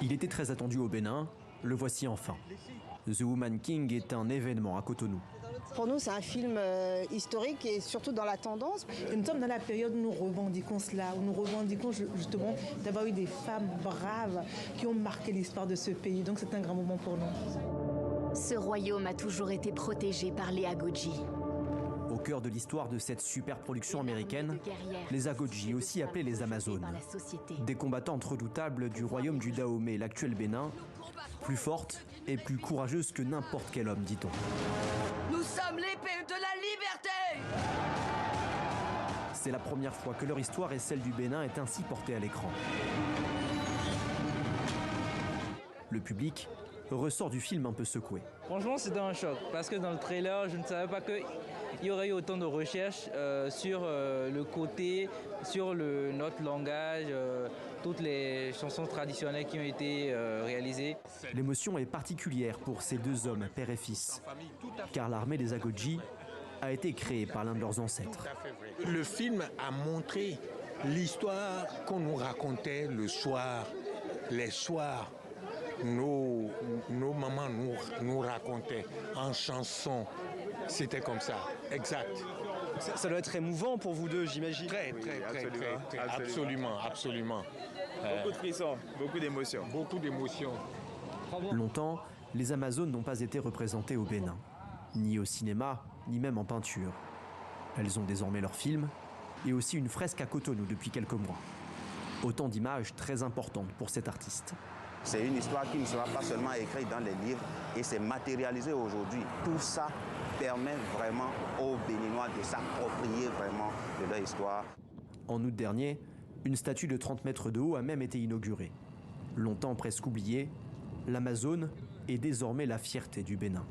Il était très attendu au Bénin, le voici enfin. The Woman King est un événement à Cotonou. Pour nous, c'est un film historique et surtout dans la tendance. Et nous sommes dans la période où nous revendiquons cela, où nous revendiquons justement d'avoir eu des femmes braves qui ont marqué l'histoire de ce pays. Donc c'est un grand moment pour nous. Ce royaume a toujours été protégé par les Agodji. Au cœur de l'histoire de cette super production américaine, les Agodji, aussi appelés les Amazones, des combattantes redoutables du royaume du Dahomey, l'actuel Bénin, plus fortes et plus courageuses que n'importe quel homme, dit-on. Nous sommes l'épée de la liberté! C'est la première fois que leur histoire et celle du Bénin est ainsi portée à l'écran. Le public ressort du film un peu secoué. Franchement, c'était un choc, parce que dans le trailer, je ne savais pas qu'il y aurait eu autant de recherches sur le côté, sur notre langage, toutes les chansons traditionnelles qui ont été réalisées. L'émotion est particulière pour ces deux hommes, père et fils, car l'armée des Agodji a été créée par l'un de leurs ancêtres. Le film a montré l'histoire qu'on nous racontait le soir, les soirs. Nos mamans nous racontaient en chansons. C'était comme ça, exact. Ça doit être émouvant pour vous deux, j'imagine. Très, absolument. Beaucoup de frissons, beaucoup d'émotions. Beaucoup d'émotions. Longtemps, les Amazones n'ont pas été représentées au Bénin, ni au cinéma, ni même en peinture. Elles ont désormais leur film et aussi une fresque à Cotonou depuis quelques mois. Autant d'images très importantes pour cet artiste. C'est une histoire qui ne sera pas seulement écrite dans les livres et c'est matérialisé aujourd'hui. Tout ça permet vraiment aux Béninois de s'approprier vraiment de leur histoire. En août dernier, une statue de 30 mètres de haut a même été inaugurée. Longtemps presque oubliée, l'Amazone est désormais la fierté du Bénin.